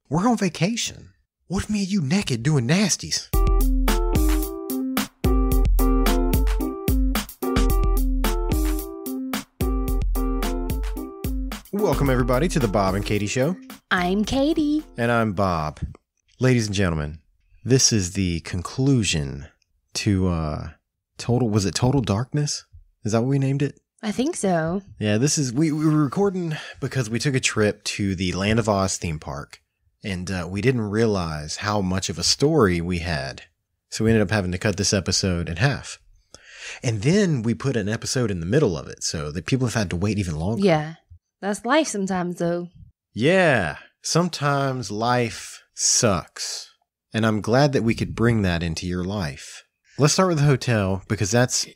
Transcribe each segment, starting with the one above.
We're on vacation. What if me and you naked doing nasties? Welcome, everybody, to the Bob and Katie Show. I'm Katie. And I'm Bob. Ladies and gentlemen, this is the conclusion to Total Darkness? Is that what we named it? I think so. Yeah, we were recording because we took a trip to the Land of Oz theme park, and we didn't realize how much of a story we had. So we ended up having to cut this episode in half. And then we put an episode in the middle of it, so that people have had to wait even longer. Yeah. That's life sometimes, though. Yeah. Sometimes life sucks. And I'm glad that we could bring that into your life. Let's start with the hotel, because that's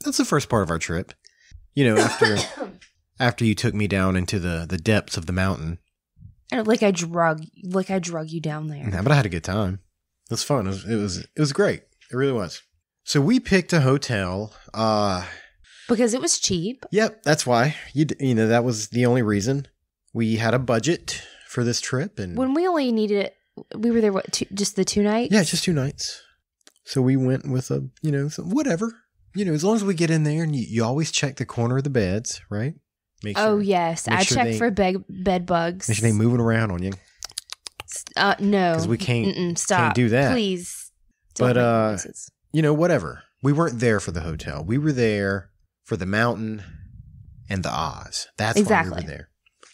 the first part of our trip. You know, after you took me down into the depths of the mountain. Like I drug you down there. Yeah, but I had a good time. It was fun. It was great. It really was. So we picked a hotel. Because it was cheap. Yep, that's why. You know, that was the only reason. We had a budget for this trip, and when we only needed it, we were there just the 2 nights? Yeah, just 2 nights. So we went with whatever. You know, as long as we get in there, and you always check the corner of the beds, right? Yes. I checked for bed bugs. Make sure they ain't moving around on you. No. Because we can't stop. Do that. Please. But, whatever. We weren't there for the hotel. We were there for the mountain and the Oz. That's why we were there.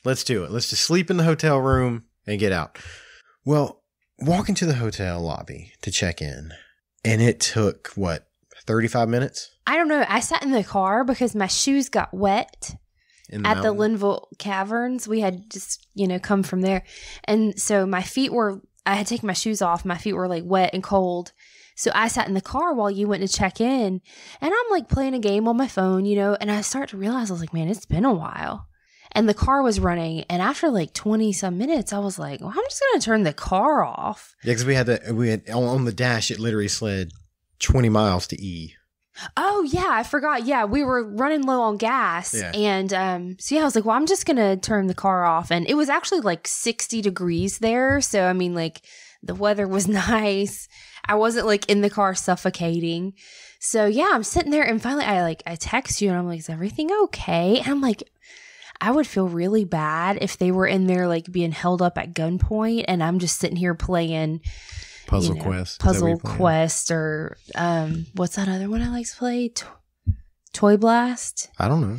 Let's do it. Let's just sleep in the hotel room and get out. Well, walking to the hotel lobby to check in, and it took, 35 minutes? I don't know. I sat in the car because my shoes got wet at the Linville Caverns. We had just, come from there. And so I had taken my shoes off. My feet were like wet and cold. So I sat in the car while you went to check in, and I'm like playing a game on my phone, and I start to realize, I was like, man, it's been a while. And the car was running, and after like 20 some minutes, I was like, well, I'm just going to turn the car off. Yeah, because we had on the dash, it literally said 20 miles to E. Oh, yeah, I forgot. Yeah, we were running low on gas. Yeah. And I was like, well, I'm just going to turn the car off. And it was actually like 60 degrees there. So, I mean, like, the weather was nice. I wasn't like in the car suffocating. So, yeah, I'm sitting there, and finally I text you, and I'm like, is everything okay? And I'm like, I would feel really bad if they were in there like being held up at gunpoint, and I'm just sitting here playing Puzzle Quest, or what's that other one I like to play? Toy Blast? I don't know.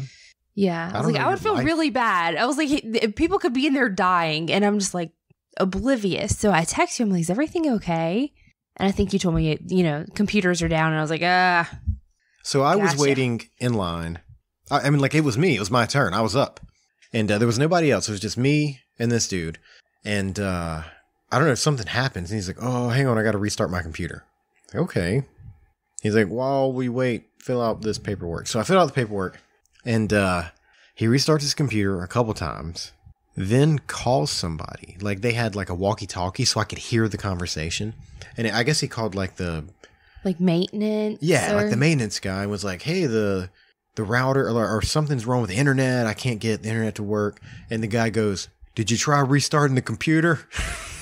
Yeah. I would feel really bad. I was like, people could be in there dying, and I'm just like oblivious. So I text you, I'm like, is everything okay? And I think you told me, computers are down, and I was like, So I was waiting in line. I mean, like, it was me. It was my turn. I was up. And there was nobody else. It was just me and this dude. And I don't know if something happens. And he's like, oh, hang on. I got to restart my computer. Okay. He's like, while we wait, fill out this paperwork. So I filled out the paperwork. And he restarts his computer a couple times. Then calls somebody. Like, they had like a walkie-talkie so I could hear the conversation. And I guess he called like maintenance? Yeah, like the maintenance guy was like, hey, the router or something's wrong with the internet. I can't get the internet to work. And the guy goes, did you try restarting the computer?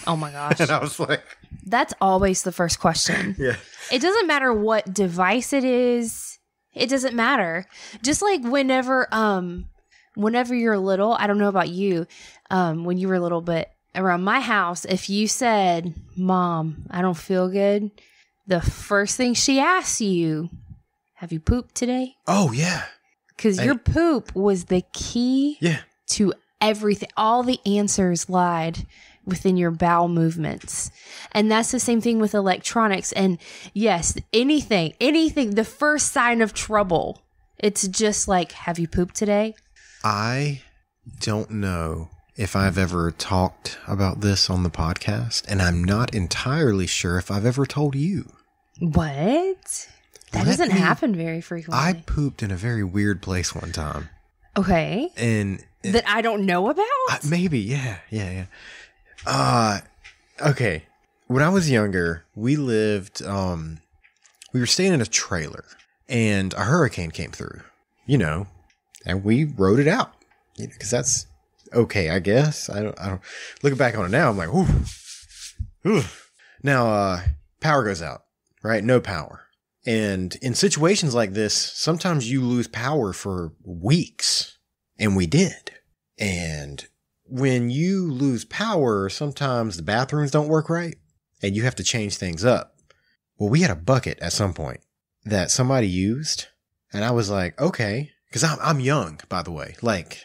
Oh my gosh. And I was like, that's always the first question. Yeah. It doesn't matter what device it is. It doesn't matter. Just like whenever you're little, I don't know about you, when you were little, but around my house, if you said, Mom, I don't feel good, the first thing she asks you, have you pooped today? Oh, yeah. Because your poop was the key to everything. All the answers lied within your bowel movements. And that's the same thing with electronics. And yes, anything, the first sign of trouble, it's just like, have you pooped today? I don't know if I've ever talked about this on the podcast, and I'm not entirely sure if I've ever told you. What? That doesn't happen very frequently. I pooped in a very weird place one time. Okay. And that I don't know about? Maybe, yeah. Okay. When I was younger, we lived, we were staying in a trailer, and a hurricane came through, and we rode it out, because that's okay, I guess. I don't, looking back on it now, I'm like, whew, Now, power goes out, right? No power. And in situations like this, sometimes you lose power for weeks. And we did. And when you lose power, sometimes the bathrooms don't work right and you have to change things up. Well, we had a bucket at some point that somebody used. And I was like, okay, because I'm young, by the way, like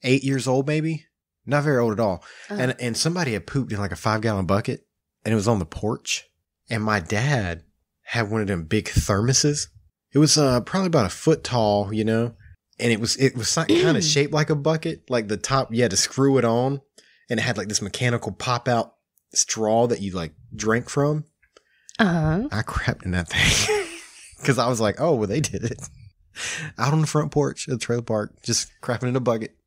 8 years old, maybe not very old at all. And somebody had pooped in like a 5-gallon bucket and it was on the porch. And my dad had one of them big thermoses. It was probably about a foot tall, you know, and it was kind of shaped like a bucket, like the top, you had to screw it on and it had like this mechanical pop out straw that you like drank from. I crapped in that thing because I was like, oh, well, they did it out on the front porch of the trailer park, just crapping in a bucket.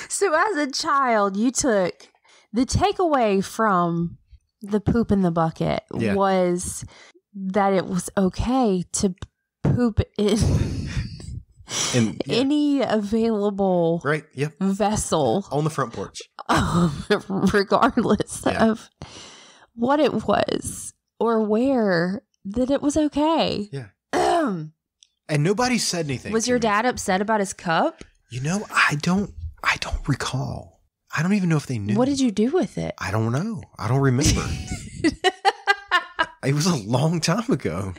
So as a child, you took the takeaway from the poop in the bucket was that it was okay to poop in any available vessel on the front porch, regardless of what it was or where, that it was okay. Yeah. And nobody said anything. Was your dad upset about his cup? You know, I don't recall. I don't even know if they knew. What did you do with it? I don't know. I don't remember. It was a long time ago.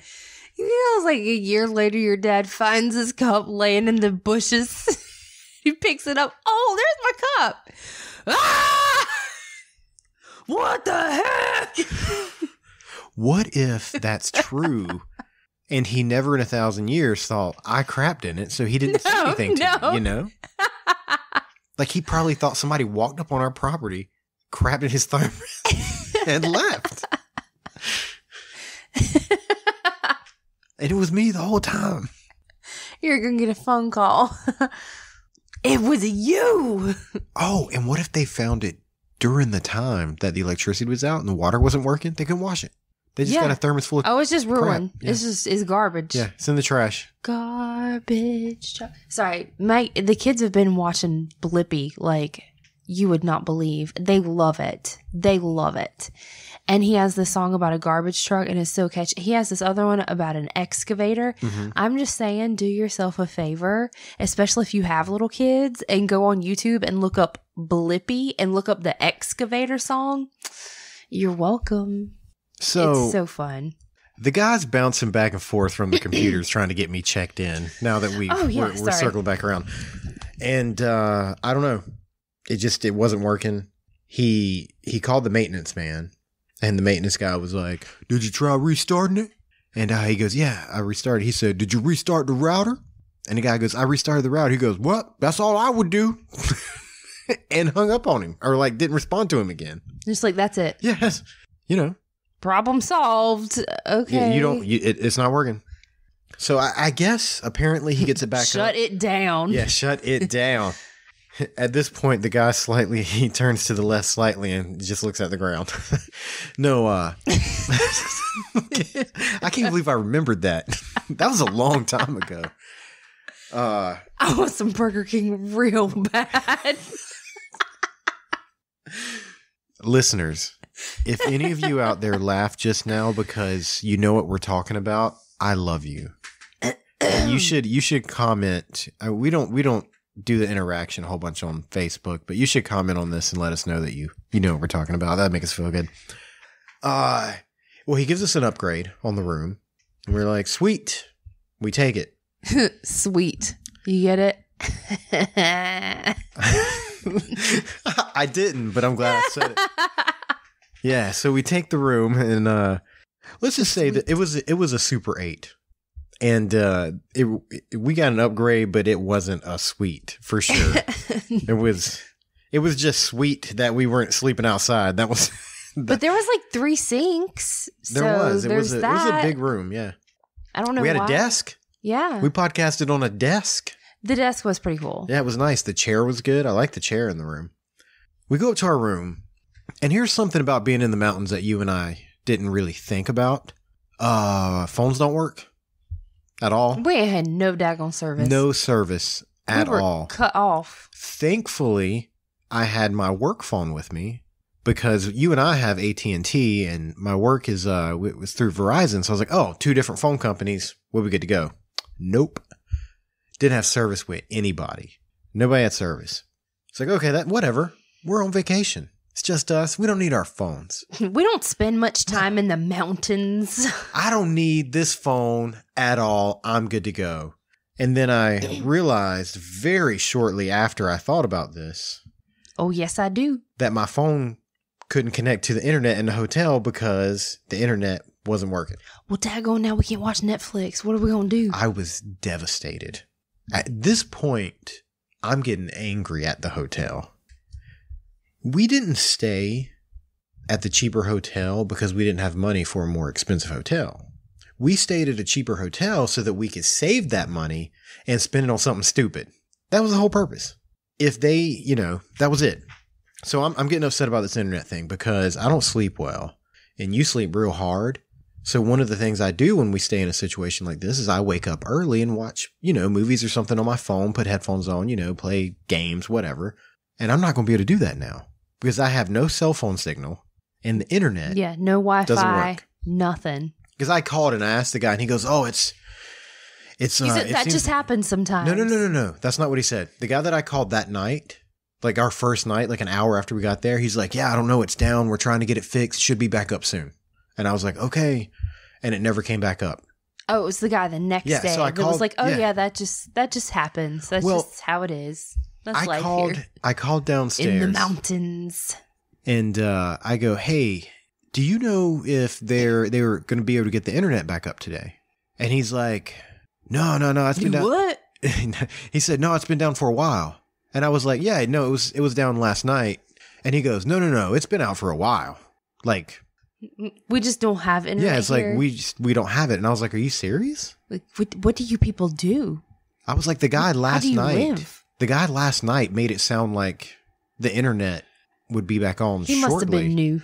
You know, it was like a year later, your dad finds his cup laying in the bushes. He picks it up. Oh, there's my cup. Ah! What the heck? What if that's true? And he never in 1,000 years thought, I crapped in it, so he didn't say anything to me, you know? Like, he probably thought somebody walked up on our property, crapped in his thermos, and left. And it was me the whole time. You're going to get a phone call. It was you. Oh, and what if they found it during the time that the electricity was out and the water wasn't working? They couldn't wash it. They just got a thermos full of it's just ruined. Yeah. It's garbage. Yeah, it's in the trash. Garbage. Sorry, the kids have been watching Blippi like you would not believe. They love it. And he has this song about a garbage truck and it's so catchy. He has this other one about an excavator. Mm-hmm. I'm just saying, do yourself a favor, especially if you have little kids, and go on YouTube and look up Blippi and look up the excavator song. You're welcome. So it's so fun. The guy's bouncing back and forth from the computers trying to get me checked in now that we're circled back around. And I don't know. It wasn't working. He called the maintenance man and the maintenance guy was like, did you try restarting it? And he goes, yeah, I restarted. He said, did you restart the router? And the guy goes, I restarted the router. He goes, what? That's all I would do. And hung up on him or like didn't respond to him again. Just like, that's it. Yes. You know. Problem solved. Okay. Yeah, it's not working. So I guess apparently he gets it back Shut it down. Yeah, shut it down. At this point, the guy he turns to the left slightly and just looks at the ground. No, I can't believe I remembered that. That was a long time ago. I want some Burger King real bad. Listeners, if any of you out there laughed just now because you know what we're talking about, I love you. And you should comment. We don't do the interaction a whole bunch on Facebook, but you should comment on this and let us know that you know what we're talking about. That'd make us feel good. Well, he gives us an upgrade on the room, and we're like, sweet, we take it. Sweet, you get it? I didn't, but I'm glad I said it. Yeah, so we take the room, and let's just say that it was a Super 8. And we got an upgrade, but it wasn't a suite for sure. It was just sweet that we weren't sleeping outside. That was. But there was like 3 sinks. There was. It was a big room. Yeah. I don't know. We had a desk. Yeah. We podcasted on a desk. The desk was pretty cool. Yeah, it was nice. The chair was good. I like the chair in the room. We go up to our room, and here's something about being in the mountains that you and I didn't really think about. Phones don't work. at all. We ain't had no daggone service. No service at all. Cut off. Thankfully, I had my work phone with me because you and I have AT&T and my work is was through Verizon. So I was like, oh, 2 different phone companies. We'll be good to go. Nope. Didn't have service with anybody. Nobody had service. It's like, okay, whatever. We're on vacation. It's just us. We don't need our phones. We don't spend much time in the mountains. I don't need this phone at all. I'm good to go. And then I realized very shortly after I thought about this. Oh, yes, I do. That my phone couldn't connect to the internet in the hotel because the internet wasn't working. Well, daggone, now we can't watch Netflix. What are we going to do? I was devastated. At this point, I'm getting angry at the hotel. We didn't stay at the cheaper hotel because we didn't have money for a more expensive hotel. We stayed at a cheaper hotel so that we could save that money and spend it on something stupid. That was the whole purpose. If they, that was it. So I'm getting upset about this internet thing because I don't sleep well and you sleep real hard. So one of the things I do when we stay in a situation like this is I wake up early and watch, movies or something on my phone, put headphones on, play games, whatever. And I'm not going to be able to do that now because I have no cell phone signal and the internet. Yeah, no Wi-Fi, doesn't work. Nothing. Because I called and I asked the guy and he goes, oh, it's that just happens sometimes. No. That's not what he said. The guy that I called that night, like our first night, like an hour after we got there, he's like, yeah, I don't know. It's down. We're trying to get it fixed. Should be back up soon. And I was like, okay. And it never came back up. Oh, it was the guy the next day so that was like, oh yeah, that just happens. That's just how it is. That's life here. I called downstairs. In the mountains. And I go, hey, do you know if they were going to be able to get the internet back up today? And he's like, no, it's been down. What? He said, no, it's been down for a while. And I was like, yeah, no, it was down last night. And he goes, no, it's been out for a while. Like, we just don't have internet. Yeah, it's here. like we don't have it. And I was like, are you serious? Like, what do you people do? I was like, the guy last night made it sound like the internet would be back on shortly. He must have been new.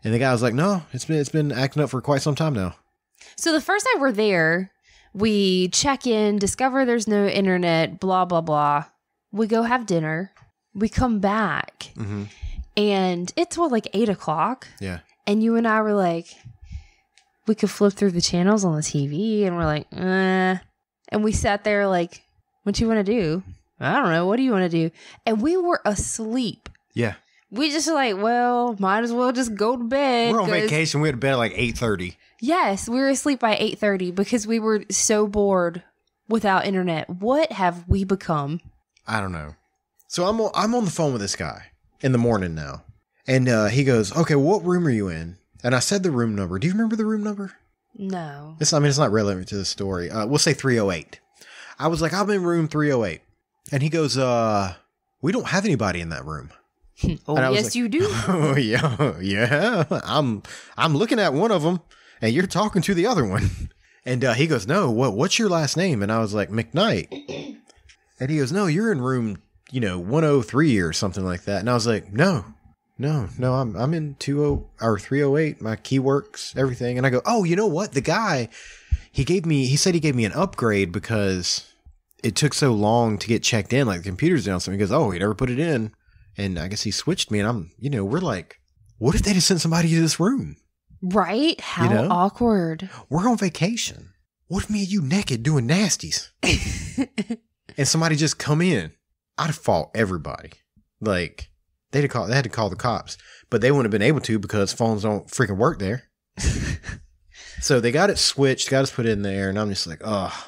And the guy was like, no, it's been acting up for quite some time now. So the first night we're there, we check in, discover there's no internet, blah, blah, blah. We go have dinner. We come back. Mm-hmm. And it's like 8 o'clock. Yeah. And you and I were like, we could flip through the channels on the TV. And we're like, And we sat there like, what do you want to do? I don't know. What do you want to do? And we were asleep. Yeah. We just like, well, might as well just go to bed. We're on vacation. We had to bed at like 8:30. Yes. We were asleep by 8:30 because we were so bored without internet. What have we become? I don't know. So I'm on the phone with this guy in the morning now. And he goes, okay, what room are you in? And I said the room number. Do you remember the room number? No. It's not relevant to the story. We'll say 308. I was like, I'm in room 308. And he goes, we don't have anybody in that room. Oh, yes, like, you do. Oh, yeah. I'm looking at one of them, and you're talking to the other one. And he goes, no, what's your last name? And I was like, McKnight. And he goes, no, you're in room, 103 or something like that. And I was like, no, I'm in 308. My key works, everything. And I go, oh, you know what? The guy, he said he gave me an upgrade because it took so long to get checked in. Like the computer's down. So he goes, oh, he never put it in. And I guess he switched me. And we're like, what if they just sent somebody to this room? Right? How awkward. We're on vacation. What if me and you naked doing nasties? And somebody just come in? I'd have fought everybody. Like, they had to call the cops. But they wouldn't have been able to because phones don't freaking work there. So they got it switched, got us put in there. And I'm just like, oh,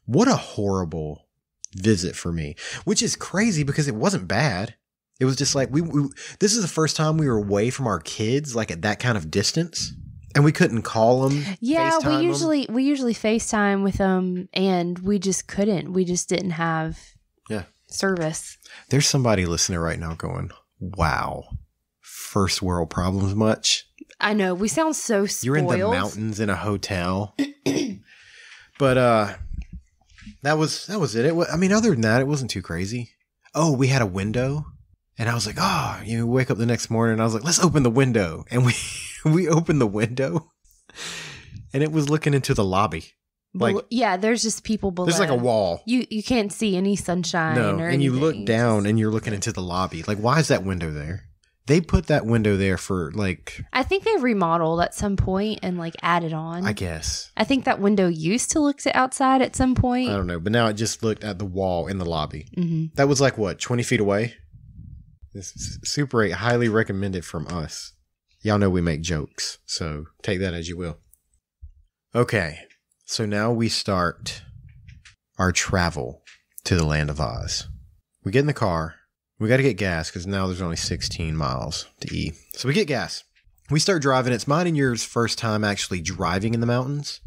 what a horrible visit for me. Which is crazy because it wasn't bad. It was just like, this is the first time we were away from our kids, like at that kind of distance. And we couldn't call them. Yeah, we usually FaceTime with them, and we just couldn't. We just didn't have service. There's somebody listening right now going, wow, first world problems much? I know. We sound so spoiled. You're in the mountains in a hotel. But that was it. Other than that, it wasn't too crazy. Oh, we had a window. And I was like, wake up the next morning. And I was like, let's open the window. And we opened the window. And it was looking into the lobby. Like, yeah, there's just people below. There's like a wall. You can't see any sunshine. No, or and anything. you look down and you're looking into the lobby. Like, why is that window there? They put that window there for like... I think they remodeled at some point and like added on. I guess. I think that window used to look to outside at some point. I don't know, but now it just looked at the wall in the lobby. Mm-hmm. That was like, what, 20 feet away? This is Super 8, highly recommended from us. Y'all know we make jokes, so take that as you will. Okay, so now we start our travel to the land of Oz. We get in the car. We got to get gas because now there's only 16 miles to E. So we get gas. We start driving. It's mine and yours first time actually driving in the mountains.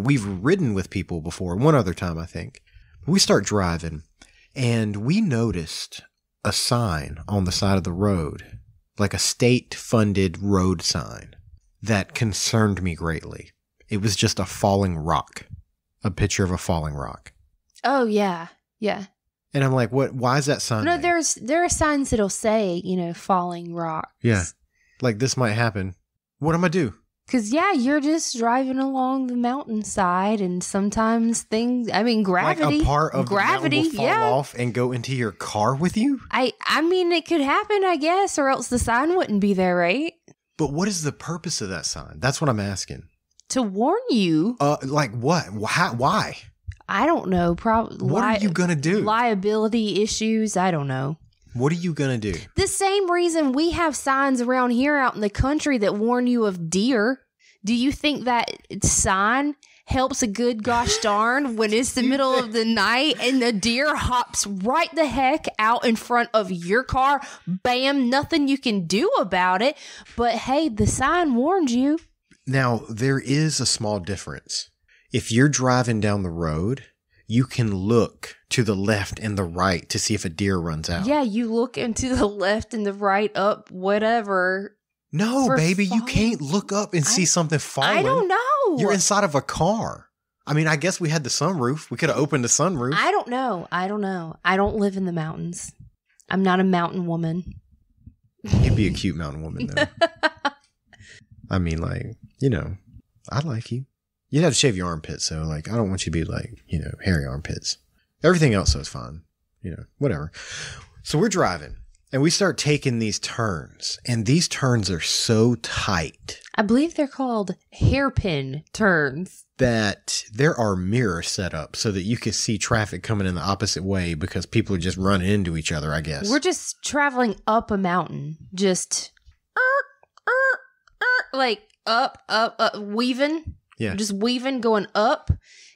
We've ridden with people before, one other time I think. We start driving and we noticed a sign on the side of the road, like a state-funded road sign that concerned me greatly. It was just a falling rock, a picture of a falling rock. Oh, yeah. Yeah. And I'm like, what? Why is that sign No, there? there are signs that'll say, falling rocks. Yeah. Like this might happen. What am I do? Because, yeah, you're just driving along the mountainside and sometimes gravity. Like a part of gravity, the mountain will fall off and go into your car with you? I mean, it could happen, I guess, or else the sign wouldn't be there, right? But what is the purpose of that sign? That's what I'm asking. To warn you. Like what? Why? I don't know. Probably. What are you going to do? Liability issues. I don't know. What are you going to do? The same reason we have signs around here out in the country that warn you of deer. Do you think that sign helps a good gosh darn when it's the middle of the night and the deer hops right the heck out in front of your car? Bam, nothing you can do about it. But hey, the sign warned you. Now, there is a small difference. If you're driving down the road, you can look to the left and the right to see if a deer runs out. Yeah, you look into the left and the right, up, whatever. No, baby, you can't look up and see something falling. I don't know. You're inside of a car. I mean, I guess we had the sunroof. We could have opened the sunroof. I don't know. I don't live in the mountains. I'm not a mountain woman. You'd be a cute mountain woman, though. I mean, like, I like you. You'd have to shave your armpits, so, like, I don't want you to be, like, hairy armpits. Everything else is fine. Whatever. So we're driving, and we start taking these turns, and these turns are so tight. I believe they're called hairpin turns. That there are mirrors set up so that you can see traffic coming in the opposite way because people are just running into each other, I guess. We're just traveling up a mountain. Just, like, up, weaving. Yeah. Just weaving, going up.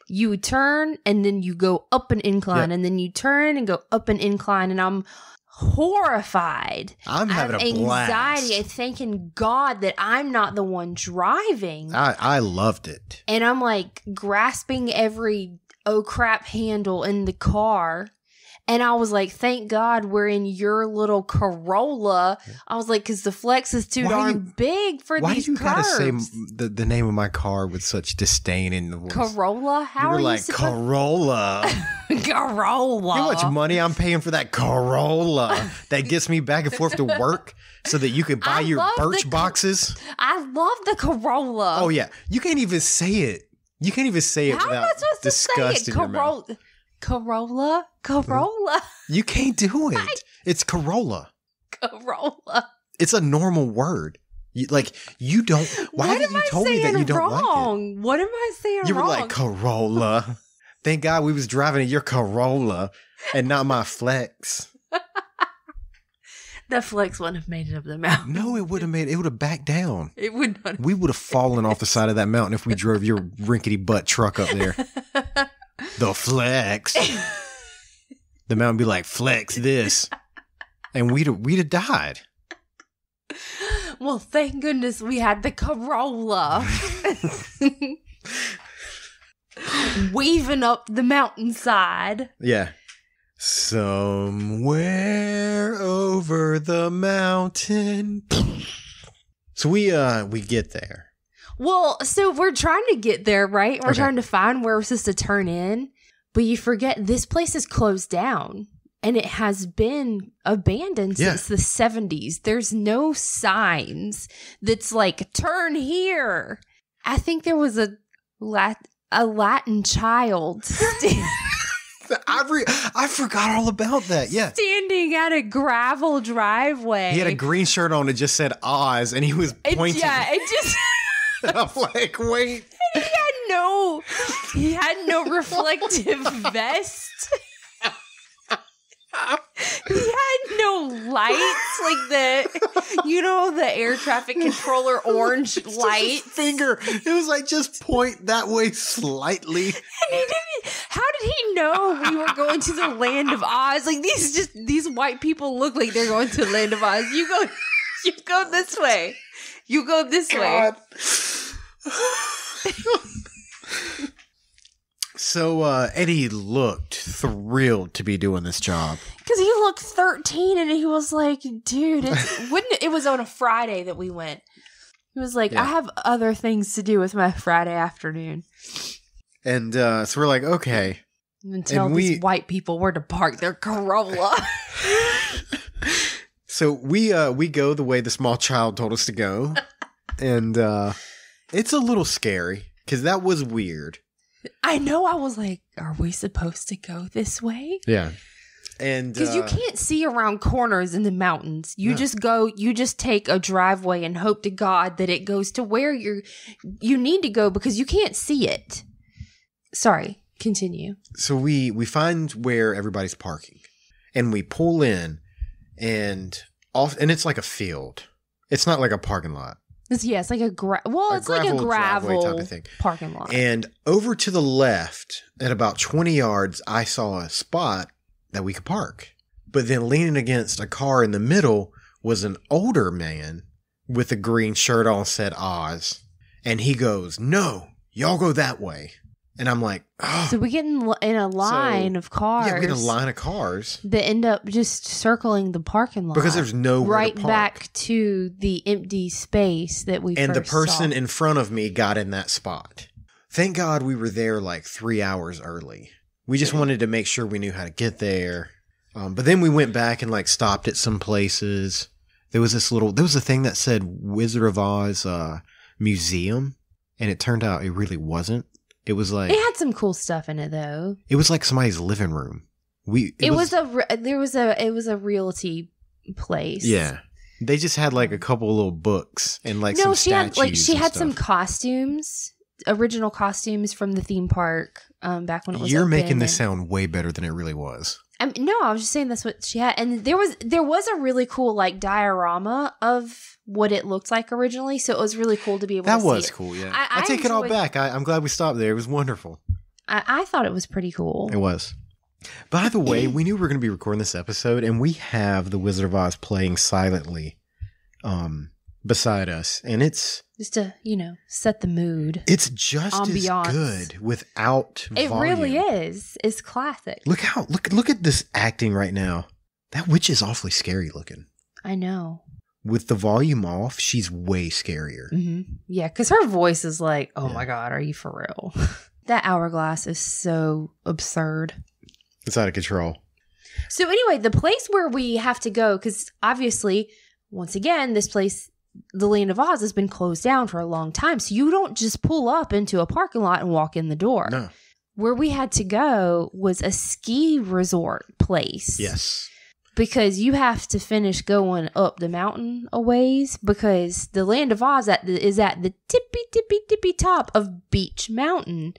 You turn, and then you go up an incline, Yep. and then you turn and go up an incline, and I'm horrified. I'm having a blast. Anxiety, thanking God that I'm not the one driving. I loved it. And I'm like grasping every oh crap handle in the car. And I was like, thank God we're in your little Corolla. I was like, because the Flex is too darn big for why these do you curves. gotta say the name of my car with such disdain in the voice? Corolla? How you were are like, you Corolla. Corolla. You know how much money I'm paying for that Corolla that gets me back and forth to work so that you can buy your birch boxes? I love the Corolla. Oh, yeah. You can't even say it. You can't even say it How without am I supposed disgust to say it? in your mouth. Corolla? You can't do it. It's Corolla. Corolla. It's a normal word. You don't. Why haven't you told me that you don't like it? What am I saying wrong? You were like, Corolla. Thank God we was driving in your Corolla and not my Flex. The Flex wouldn't have made it up the mountain. No, it would have backed down. It would not. We would have fallen off the side of that mountain if we drove your rinkety butt truck up there. The Flex. The mountain be like, Flex this. And we'd have died. Well, thank goodness we had the Corolla. Weaving up the mountainside. Yeah. Somewhere over the mountain. So we get there. Well, so we're trying to get there, right? We're trying to find where we're supposed to turn in. But you forget this place is closed down. And it has been abandoned since the 70s. There's no signs that's like, turn here. I think there was a a Latin child I forgot all about that. Yeah. standing at a gravel driveway. He had a green shirt on that just said Oz, and he was pointing. It just... I'm like, wait. He had no reflective vest. He had no lights, like the air traffic controller orange light. Finger. It was like, just point that way slightly. And how did he know we were going to the land of Oz? Like, these white people look like they're going to the land of Oz. You go this way. You go this way. So Eddie looked thrilled to be doing this job. Because he looked 13 and he was like, dude, it was on a Friday that we went. He was like, I have other things to do with my Friday afternoon. And so we're like, okay. Until these white people were to park their Corolla. So we go the way the small child told us to go. And it's a little scary because that was weird. I know. I was like, are we supposed to go this way? Yeah. And because you can't see around corners in the mountains. You just take a driveway and hope to God that it goes to where you need to go because you can't see it. Sorry, continue. So we find where everybody's parking and we pull in and it's like a field. It's not like a parking lot. It's like a gravel type of thing. Parking lot. And over to the left, at about 20 yards, I saw a spot that we could park. But then leaning against a car in the middle was an older man with a green shirt on, said Oz. And he goes, no, y'all go that way. And I'm like, oh. So we get in a line of cars. Yeah, we get a line of cars. That end up just circling the parking lot. Because there's nowhere to park. Right back to the empty space that we And first the person saw. in front of me got in that spot. Thank God we were there like 3 hours early. We just wanted to make sure we knew how to get there. But then we went back and like stopped at some places. There was a thing that said Wizard of Oz Museum. And it turned out it really wasn't. It was like... It had some cool stuff in it, though. It was like somebody's living room. It was a realty place. Yeah. They just had like a couple little books and like some statues. She had some costumes, original costumes from the theme park back when it was You're making this sound way better than it really was. No, I was just saying that's what she had. And there was a really cool like diorama of what it looked like originally. So it was really cool to be able to see it. That was cool, yeah. I take it all back. I'm glad we stopped there. It was wonderful. I thought it was pretty cool. It was. By the way, we knew we were going to be recording this episode, and we have The Wizard of Oz playing silently beside us. And it's... Just to, set the mood. It's just ambiance. As good without volume. It really is. It's classic. Look at this acting right now. That witch is awfully scary looking. I know. With the volume off, she's way scarier. Mm-hmm. Yeah, because her voice is like, oh my God, are you for real? That hourglass is so absurd. It's out of control. So anyway, the place where we have to go, because obviously, once again, this place, the Land of Oz, has been closed down for a long time. So you don't just pull up into a parking lot and walk in the door. No. Where we had to go was a ski resort place. Yes. Because you have to finish going up the mountain a ways, because the Land of Oz is at the tippy top of Beach Mountain.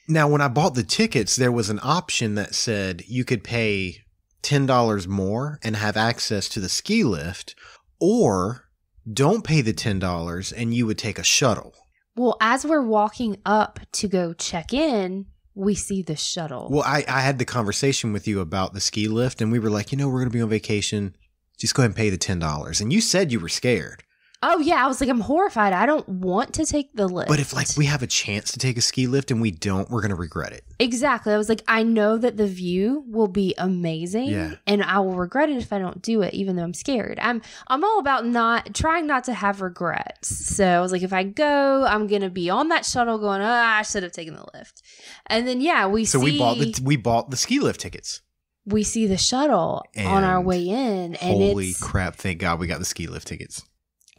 Now, when I bought the tickets, there was an option that said you could pay $10 more and have access to the ski lift, or don't pay the $10 and you would take a shuttle. Well, as we're walking up to go check in, we see the shuttle. Well, I had the conversation with you about the ski lift, and we were like, we're going to be on vacation. Just go ahead and pay the $10. And you said you were scared. Oh, yeah. I was like, I'm horrified. I don't want to take the lift. But if we have a chance to take a ski lift and we don't, we're going to regret it. Exactly. I was like, I know that the view will be amazing. Yeah. And I will regret it if I don't do it, even though I'm scared. I'm all about trying not to have regrets. So I was like, if I go, I'm going to be on that shuttle going, I should have taken the lift. And then, we bought the ski lift tickets. We see the shuttle on our way in. And holy crap. Thank God we got the ski lift tickets.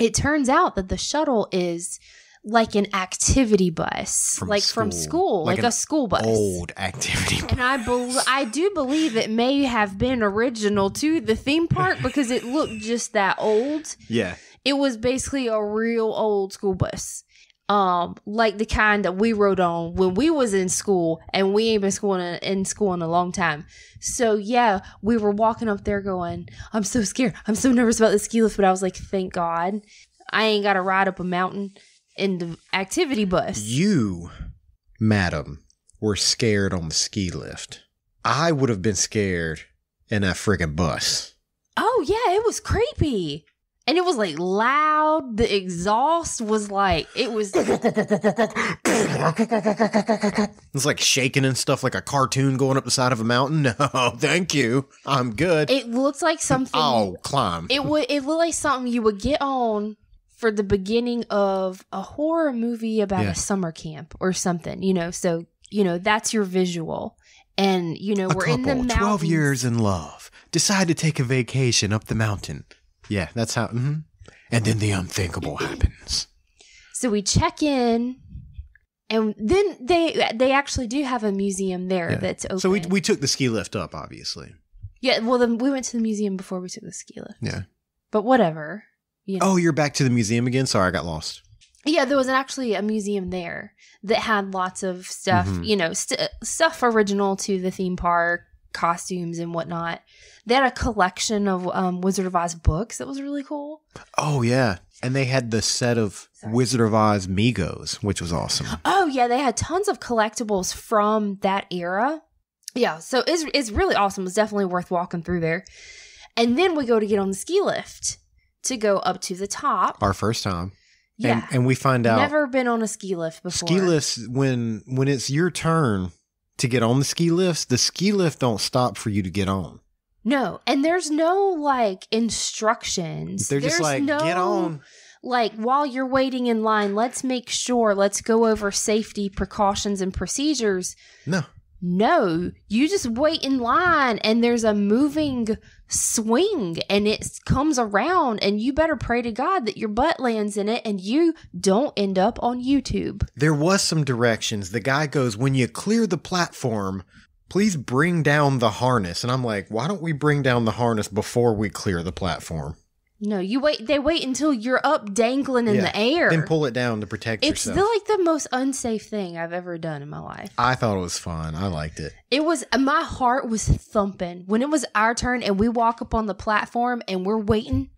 It turns out that the shuttle is like an activity bus, from school, like a school bus. Old activity bus. And I do believe it may have been original to the theme park because it looked just that old. Yeah. It was basically a real old school bus. Like the kind that we rode on when we was in school, and we ain't been in school in a long time. So yeah, we were walking up there going, I'm so scared. I'm so nervous about the ski lift. But I was like, thank God I ain't got to ride up a mountain in the activity bus. You, madam, were scared on the ski lift. I would have been scared in that friggin' bus. Oh yeah, it was creepy. And it was like loud. The exhaust was like, it was. It's like shaking and stuff, like a cartoon going up the side of a mountain. No, thank you. I'm good. It looks like something. I'll climb. It looked like something you would get on for the beginning of a horror movie about a summer camp or something, So, that's your visual. And, we're in the mountains. 12 years in love. Decide to take a vacation up the mountain. Yeah, that's how. Mm-hmm. And then the unthinkable happens. So we check in, and then they actually do have a museum there that's open. So we took the ski lift up, obviously. Yeah, well, then we went to the museum before we took the ski lift. Yeah. But whatever. Oh, you're back to the museum again? Sorry, I got lost. Yeah, there was actually a museum there that had lots of stuff, stuff original to the theme park, costumes and whatnot. They had a collection of Wizard of Oz books that was really cool. Oh, yeah. And they had the set of Wizard of Oz Migos, which was awesome. Oh, yeah. They had tons of collectibles from that era. Yeah, so it's really awesome. It's definitely worth walking through there. And then we go to get on the ski lift to go up to the top. Our first time. Yeah. And we find out. Never been on a ski lift before. Ski lifts, when it's your turn to get on the ski lifts, the ski lift don't stop for you to get on. No. And there's no, instructions. They're just get on. While you're waiting in line, let's go over safety precautions and procedures. No, you just wait in line and there's a moving swing and it comes around and you better pray to God that your butt lands in it and you don't end up on YouTube. There was some directions. The guy goes, when you clear the platform, please bring down the harness. And I'm like, why don't we bring down the harness before we clear the platform? No, they wait until you're up dangling in the air. Then pull it down to protect yourself. It's the most unsafe thing I've ever done in my life. I thought it was fun. I liked it. My heart was thumping. When it was our turn and we walk up on the platform and we're waiting,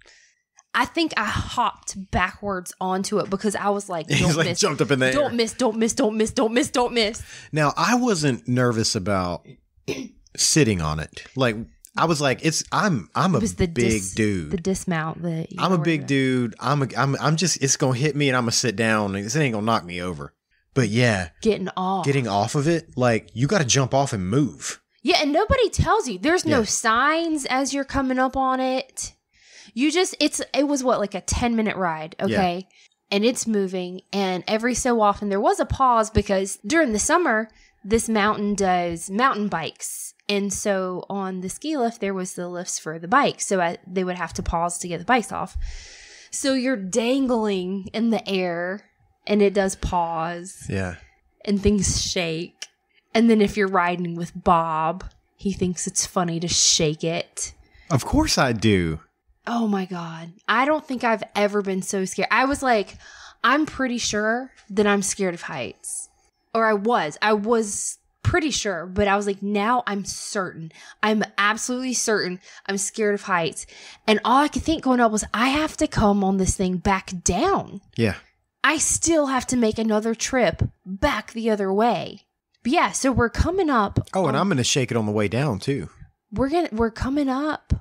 I think I hopped backwards onto it because I was like, don't miss. Jumped up in the air. Don't miss, don't miss, don't miss, don't miss, don't miss. Now, I wasn't nervous about sitting on it. I was like, I'm a big dude. The dismount. I'm a big dude. I'm just, it's going to hit me and I'm going to sit down and it ain't going to knock me over. But yeah. Getting off of it. You got to jump off and move. Yeah. And nobody tells you. There's no signs as you're coming up on it. It was a 10-minute ride. Okay. Yeah. And it's moving. And every so often there was a pause because during the summer, this mountain does mountain bikes. And so on the ski lift, there was the lifts for the bikes. So they would have to pause to get the bikes off. So you're dangling in the air and it does pause. Yeah. And things shake. And then if you're riding with Bob, he thinks it's funny to shake it. Of course I do. Oh my God. I don't think I've ever been so scared. I was like, I'm pretty sure that I'm scared of heights. Or I was pretty sure, but I was like, now I'm certain. I'm absolutely certain I'm scared of heights. And all I could think going up was, I have to come on this thing back down. Yeah. I still have to make another trip back the other way. But yeah, so we're coming up. Oh, and I'm going to shake it on the way down too. We're coming up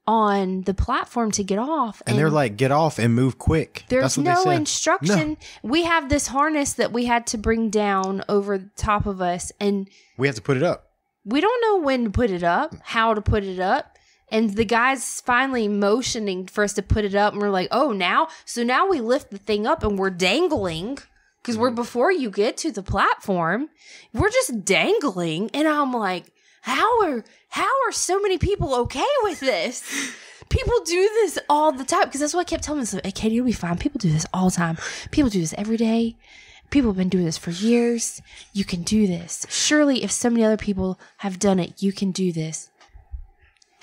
on the platform to get off. And they're like, get off and move quick. There's no instruction. No. We have this harness that we had to bring down over the top of us. And we have to put it up. We don't know when to put it up, how to put it up. And the guy's finally motioning for us to put it up. And we're like, oh, now? So now we lift the thing up and we're dangling. Because we're before you get to the platform. We're just dangling. And I'm like, how are so many people okay with this? People do this all the time. Because that's what I kept telling myself. Hey, Katie, you'll be fine. People do this all the time. People do this every day. People have been doing this for years. You can do this. Surely, if so many other people have done it, you can do this.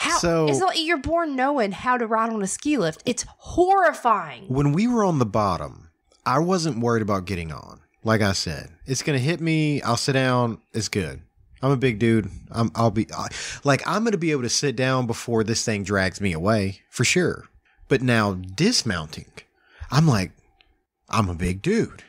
It's not you're born knowing how to ride on a ski lift. It's horrifying. When we were on the bottom, I wasn't worried about getting on. Like I said, it's going to hit me. I'll sit down. It's good. I'm a big dude. I'm going to be able to sit down before this thing drags me away for sure. But now dismounting, I'm a big dude.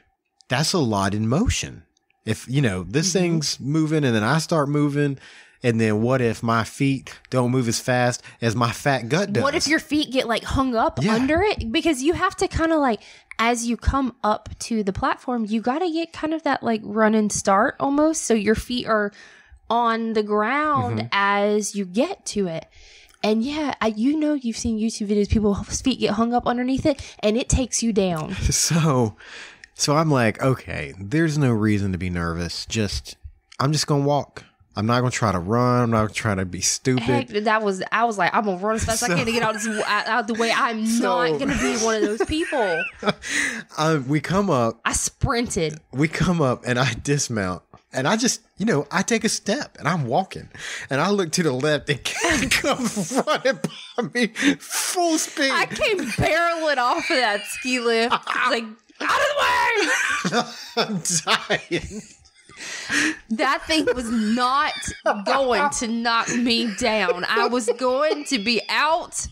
That's a lot in motion. If, this thing's moving and then I start moving, and then what if my feet don't move as fast as my fat gut does? What if your feet get hung up under it? Because you have to kind of as you come up to the platform, you got to get kind of that run and start almost. So your feet are on the ground as you get to it. And yeah, you've seen YouTube videos, people's feet get hung up underneath it and it takes you down. So I'm okay, there's no reason to be nervous. I'm just going to walk. I'm not going to try to run. I'm not going to try to be stupid. Heck, I was like, I'm going to run as fast as I can to get out the way. I'm not going to be one of those people. We come up. I sprinted. We come up and I dismount. And I just, I take a step and I'm walking. And I look to the left and Kate comes running by me full speed. I came barreling off of that ski lift. Out of the way! I'm dying. That thing was not going to knock me down. I was going to be out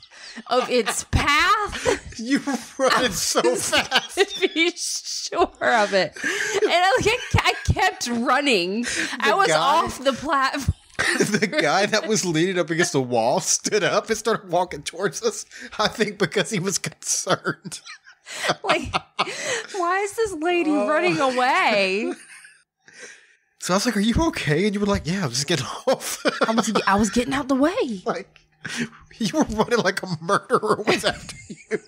of its path. You were running so fast. To be sure of it. And I kept running. I was off the platform. The guy that was leaning up against the wall stood up and started walking towards us, I think because he was concerned. Why is this lady running away? So I was like, "Are you okay?" And you were like, "Yeah, I'm just getting off." I was getting out the way. You were running like a murderer was after you.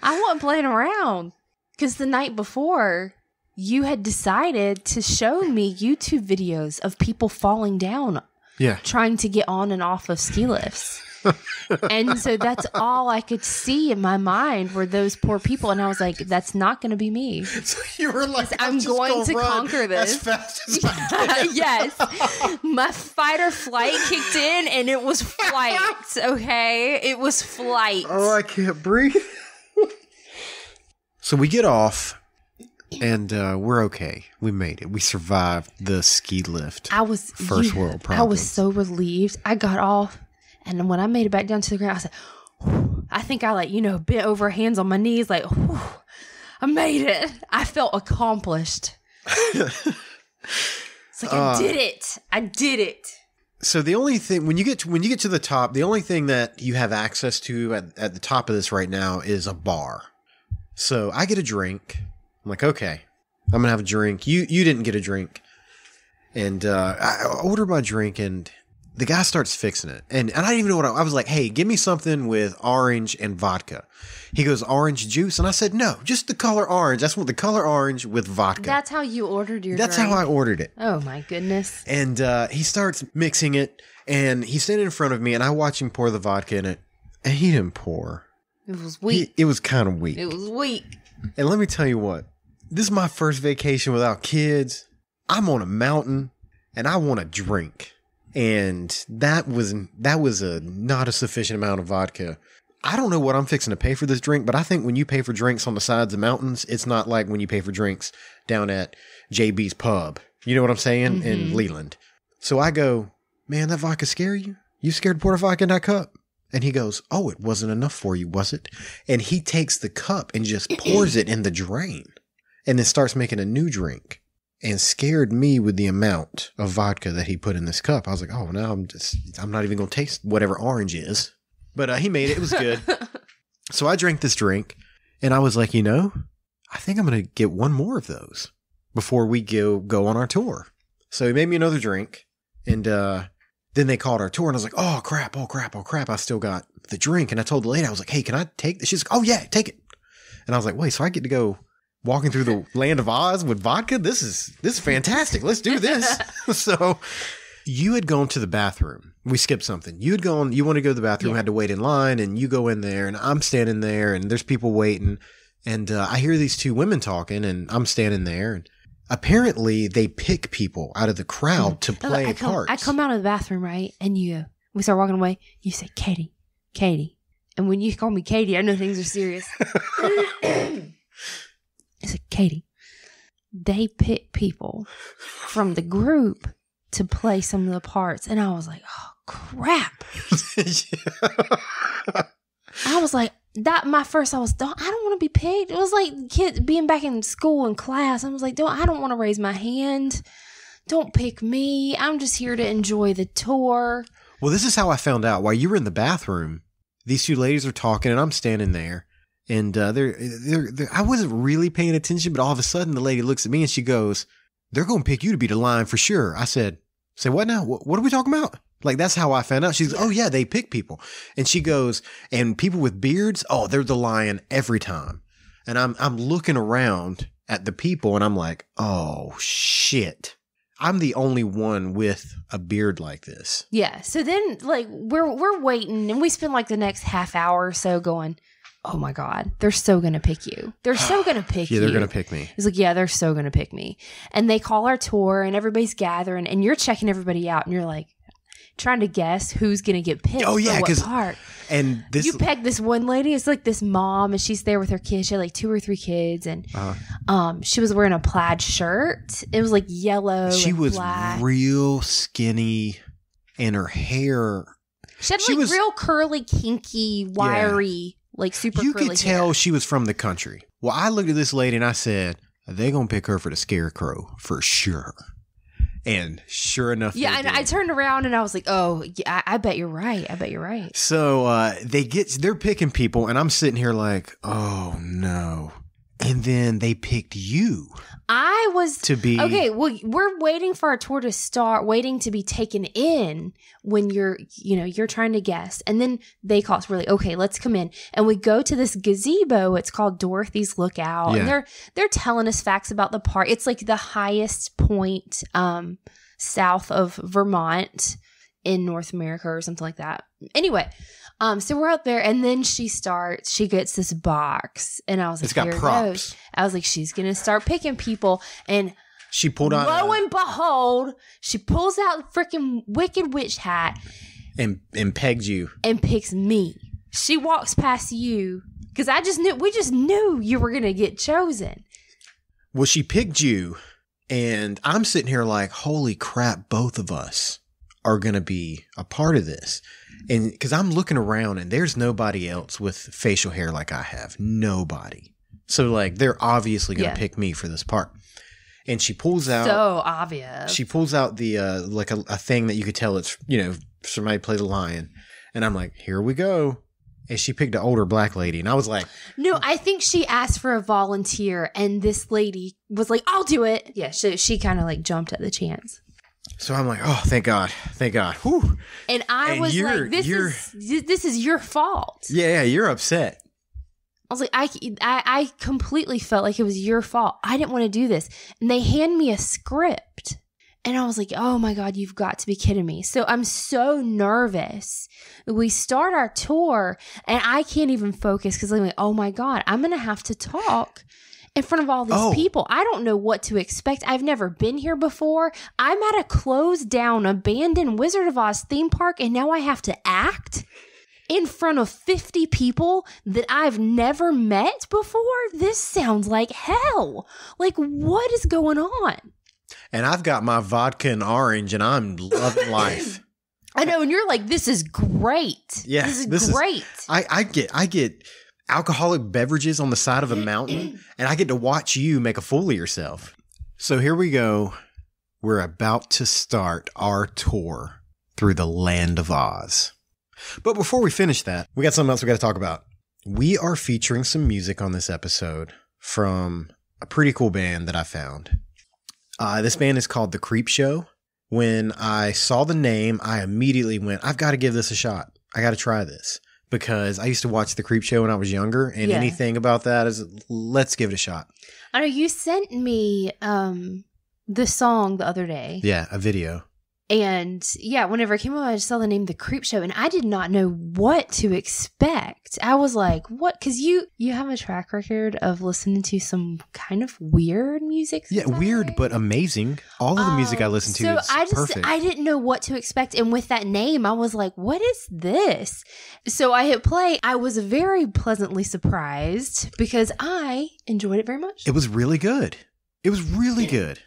I wasn't playing around because the night before you had decided to show me YouTube videos of people falling down, trying to get on and off of ski lifts. And so that's all I could see in my mind were those poor people. And I was like, that's not going to be me. So you were like, I'm going to conquer this. As fast as I can. Yes. My fight or flight kicked in and it was flight. Okay. It was flight. Oh, I can't breathe. So we get off and we're okay. We made it. We survived the ski lift. First world problems. I was so relieved. I got off. And when I made it back down to the ground, I said, whew. I think I bent over, hands on my knees, whew, I made it. I felt accomplished. It's I did it. I did it. So the only thing, when you get to the top, the only thing that you have access to at the top of this right now is a bar. So I get a drink. I'm like, okay, I'm going to have a drink. You didn't get a drink. And I order my drink and the guy starts fixing it. And I didn't even know what I was like, hey, give me something with orange and vodka. He goes, orange juice? And I said, no, just the color orange. That's what the color orange with vodka. That's how you ordered your drink? That's how I ordered it. Oh, my goodness. And he starts mixing it. And he's standing in front of me. And I watch him pour the vodka in it. And he didn't pour. It was weak. It was kind of weak. It was weak. And let me tell you what. This is my first vacation without kids. I'm on a mountain. And I want a drink. And that was not a sufficient amount of vodka. I don't know what I'm fixing to pay for this drink, but I think when you pay for drinks on the sides of mountains, it's not like when you pay for drinks down at JB's Pub. You know what I'm saying? Mm-hmm. In Leland. So I go, man, that vodka scare you? You scared to pour the vodka in that cup? And he goes, oh, it wasn't enough for you, was it? And he takes the cup and just pours it in the drain and then starts making a new drink. And scared me with the amount of vodka that he put in this cup. I was like, oh, now I'm not even going to taste whatever orange is. But he made it. It was good. So I drank this drink and I was like, I think I'm going to get one more of those before we go on our tour. So he made me another drink and then they called our tour and I was like, oh crap. I still got the drink. And I told the lady, I was like, hey, can I take this? She's like, oh yeah, take it. And I was like, wait, so I get to go walking through the land of Oz with vodka? This is fantastic. Let's do this. So you had gone to the bathroom we skipped something. You want to go to the bathroom, had to wait in line, and you go in there, and I'm standing there, and there's people waiting, and I hear these two women talking, and I'm standing there, and apparently they pick people out of the crowd to play parts. I come out of the bathroom, right, and we start walking away. You say, Katie, and when you call me Katie, I know things are serious. I said, Katie, they pick people from the group to play some of the parts. And I was like, oh, crap. I was like, I don't want to be picked. It was like kids being back in school and class. I was like, I don't want to raise my hand. Don't pick me. I'm just here to enjoy the tour. Well, this is how I found out. While you were in the bathroom, these two ladies are talking and I'm standing there. And I wasn't really paying attention, but all of a sudden the lady looks at me and she goes, they're going to pick you to be the line for sure. I said, say what now? What are we talking about? Like, that's how I found out. She's, oh yeah, they pick people. And she goes, and people with beards, oh, they're the lion every time. And I'm looking around at the people and I'm like, oh shit. I'm the only one with a beard like this. Yeah. So then like we're waiting and we spend like the next half hour or so going, oh my God, they're so going to pick you. They're so going to pick you. Yeah, they're going to pick me. He's like, yeah, they're so going to pick me. And they call our tour and everybody's gathering and you're checking everybody out and you're like trying to guess who's going to get picked. Oh yeah, because part. And this, you pegged this one lady. It's like this mom and she's there with her kids. She had like 2 or 3 kids and she was wearing a plaid shirt. It was like yellow. She was black. Real skinny and her hair. She had like real curly, kinky, wiry. Yeah. Like super you curly could tell hair. She was from the country. Well, I looked at this lady and I said, they're going to pick her for the scarecrow for sure. And sure enough, yeah, and I turned around and I was like, oh, yeah, I bet you're right. I bet you're right. So they're picking people and I'm sitting here like, oh no. And then they picked you. I was to be okay. Well, we're waiting for our tour to start, waiting to be taken in when you're trying to guess. And then they call us. We're like, okay, let's come in. And we go to this gazebo. It's called Dorothy's Lookout. Yeah. And they're telling us facts about the park. It's like the highest point south of Vermont in North America or something like that. Anyway. So we're out there and then she gets this box and I was like, it's got props. I was like, she's going to start picking people. And she pulled out. Lo and behold, she pulls out the freaking Wicked Witch hat and pegs you and picks me. She walks past you because we just knew you were going to get chosen. Well, she picked you and I'm sitting here like, holy crap, both of us are going to be a part of this. And because I'm looking around and there's nobody else with facial hair like I have. Nobody. So like they're obviously going to pick me for this part. And she pulls out. So obvious. She pulls out the like a thing that you could tell it's, somebody play the lion. And I'm like, here we go. And she picked an older black lady. And I was like. No, I think she asked for a volunteer. And this lady was like, I'll do it. Yeah, she kind of like jumped at the chance. So I'm like, oh, thank God. Whew. And I was like, this is your fault. Yeah, you're upset. I was like, I completely felt like it was your fault. I didn't want to do this. And they hand me a script. And I was like, oh my God, you've got to be kidding me. So I'm so nervous. We start our tour and I can't even focus because I'm like, oh my God, I'm going to have to talk in front of all these people. I don't know what to expect. I've never been here before. I'm at a closed down, abandoned Wizard of Oz theme park, and now I have to act in front of 50 people that I've never met before. This sounds like hell. Like, what is going on? And I've got my vodka and orange, and I'm loving life. I know, and you're like, this is great. Yeah, this is great. I get alcoholic beverages on the side of a mountain, and I get to watch you make a fool of yourself. So here we go. We're about to start our tour through the land of Oz. But before we finish that, we got something else we got to talk about. We are featuring some music on this episode from a pretty cool band that I found. This band is called The Creepshow. When I saw the name, I immediately went, I've got to give this a shot. I got to try this. Because I used to watch The Creepshow when I was younger, and anything about that is, let's give it a shot. I know you sent me the song the other day. Yeah, a video. And yeah, whenever it came up, I just saw the name The Creepshow, and I did not know what to expect. I was like, what? Because you have a track record of listening to some kind of weird music. Yeah, weird, but amazing. All of the music I listen to is perfect. I didn't know what to expect. And with that name, I was like, what is this? So I hit play. I was very pleasantly surprised because I enjoyed it very much. It was really good. It was really good.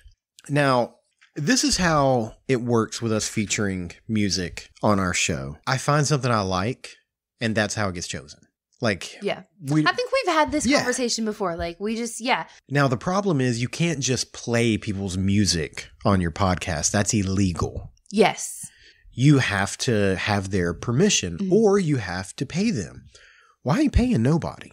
Now, this is how it works with us featuring music on our show. I find something I like, and that's how it gets chosen. Like, yeah. I think we've had this conversation before. Like, we just, Now, the problem is you can't just play people's music on your podcast. That's illegal. Yes. You have to have their permission, or you have to pay them. Why ain't paying nobody?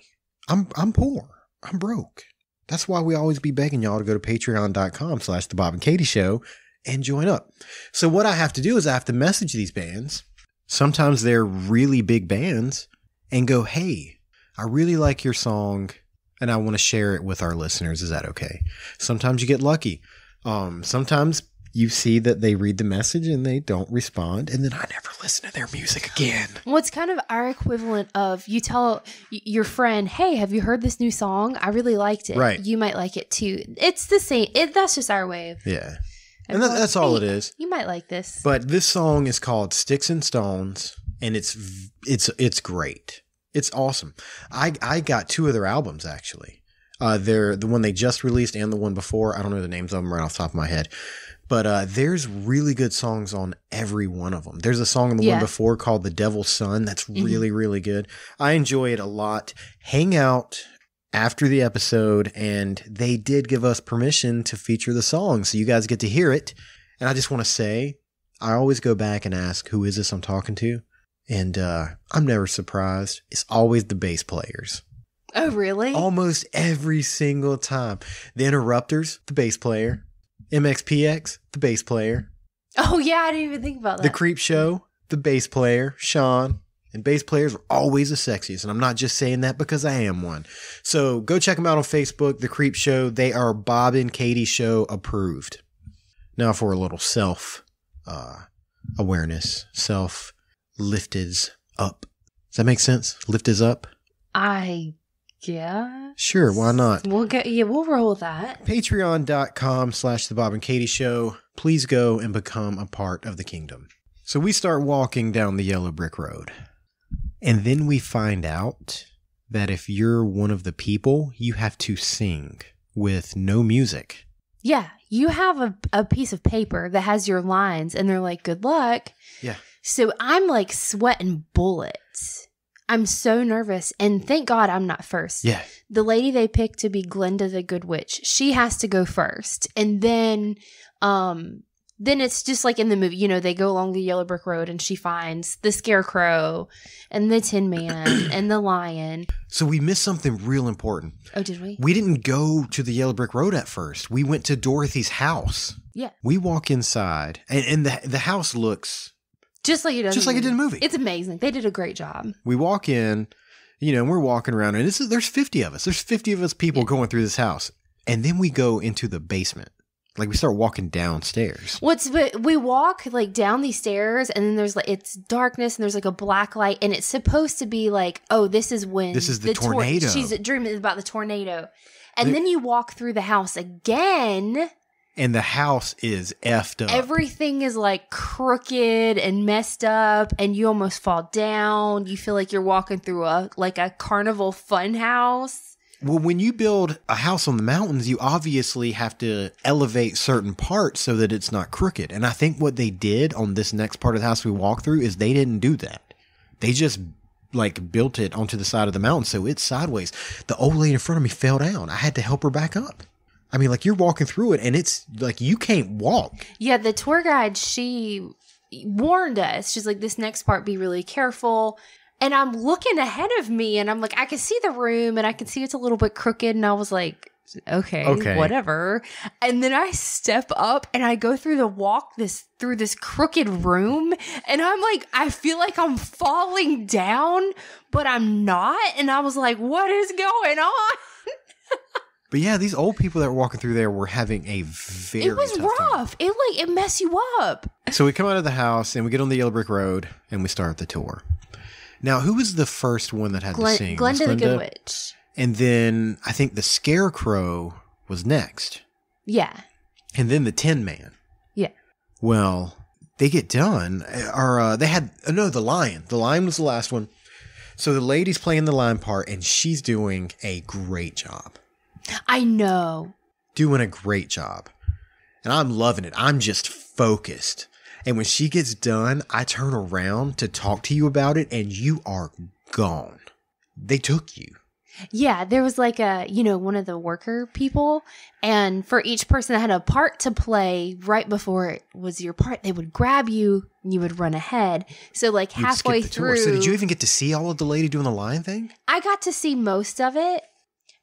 I'm poor. I'm broke. That's why we always be begging y'all to go to patreon.com/The Bob and Katie Show and join up. So what I have to do is I have to message these bands. Sometimes they're really big bands and go, hey, I really like your song and I want to share it with our listeners. Is that okay? Sometimes you get lucky. Sometimes you see that they read the message and they don't respond, and then I never listen to their music again. Well, it's kind of our equivalent of you tell your friend, hey, have you heard this new song? I really liked it. Right. You might like it too. It's the same. That's just our way of. Yeah. And that's all it is. You might like this. But this song is called Sticks and Stones, and it's great. It's awesome. I got 2 of their albums, actually. They're the one they just released and the one before. I don't know the names of them right off the top of my head. But there's really good songs on every one of them. There's a song on the one before called The Devil's Son. That's really, really good. I enjoy it a lot. Hang out after the episode, and they did give us permission to feature the song, so you guys get to hear it. And I just want to say, I always go back and ask, who is this I'm talking to? And I'm never surprised. It's always the bass players. Oh, really? Almost every single time. The Interrupters, the bass player. MXPX, the bass player. Oh, yeah, I didn't even think about that. The Creepshow, the bass player, Sean. And bass players are always the sexiest. And I'm not just saying that because I am one. So go check them out on Facebook, The Creepshow. They are Bob and Katie Show approved. Now for a little self-awareness. Self-lifteds up. Does that make sense? Lift is up? Yeah. Sure, why not? We'll roll with that. Patreon.com/The Bob and Katie Show. Please go and become a part of the kingdom. So we start walking down the yellow brick road. And then we find out that if you're one of the people, you have to sing with no music. Yeah. You have a piece of paper that has your lines, and they're like, good luck. Yeah. So I'm like sweating bullets. I'm so nervous, and thank God I'm not first. Yeah. The lady they picked to be Glinda the Good Witch, she has to go first. And then it's just like in the movie, they go along the yellow brick road and she finds the Scarecrow and the Tin Man and the Lion. So we missed something real important. Oh, did we? We didn't go to the yellow brick road at first. We went to Dorothy's house. Yeah. We walk inside, and the house looks... Just like it does. Just like it did in the movie. It's amazing. They did a great job. We walk in, and we're walking around, and there's 50 of us. There's 50 of us people going through this house. And then we go into the basement. Like, we start walking downstairs. We walk, like, down these stairs, and then there's, like, it's darkness, and there's, like, a black light, and it's supposed to be like, oh, this is when... This is the tornado. She's dreaming about the tornado. And then you walk through the house again... And the house is effed up. Everything is like crooked and messed up, and you almost fall down. You feel like you're walking through a carnival fun house. Well, when you build a house on the mountains, you obviously have to elevate certain parts so that it's not crooked. And I think what they did on this next part of the house we walk through is they didn't do that. They just built it onto the side of the mountain, so it's sideways. The old lady in front of me fell down. I had to help her back up. I mean, you're walking through it, and it's like you can't walk. Yeah, the tour guide, she warned us. She's like, this next part, be really careful. And I'm looking ahead of me, and I'm like, I can see the room, and I can see it's a little bit crooked. And I was like, okay, whatever. And then I step up, and I go through through this crooked room. And I'm like, I feel like I'm falling down, but I'm not. And I was like, what is going on? But yeah, these old people that were walking through there were having a very It was rough. Time. It messed you up. So we come out of the house and we get on the yellow brick road and we start the tour. Now, who was the first one that had to sing? Glenda the Good Witch. And then I think the Scarecrow was next. Yeah. And then the Tin Man. Yeah. Well, they get done. Or they had, the Lion. The Lion was the last one. So the lady's playing the Lion part and she's doing a great job. I know. Doing a great job. And I'm loving it. I'm just focused. And when she gets done, I turn around to talk to you about it and you are gone. They took you. Yeah, there was like one of the worker people. And for each person that had a part to play right before it was your part, they would grab you and you would run ahead. So like halfway through. So did you even get to see all of the lady doing the lion thing? I got to see most of it.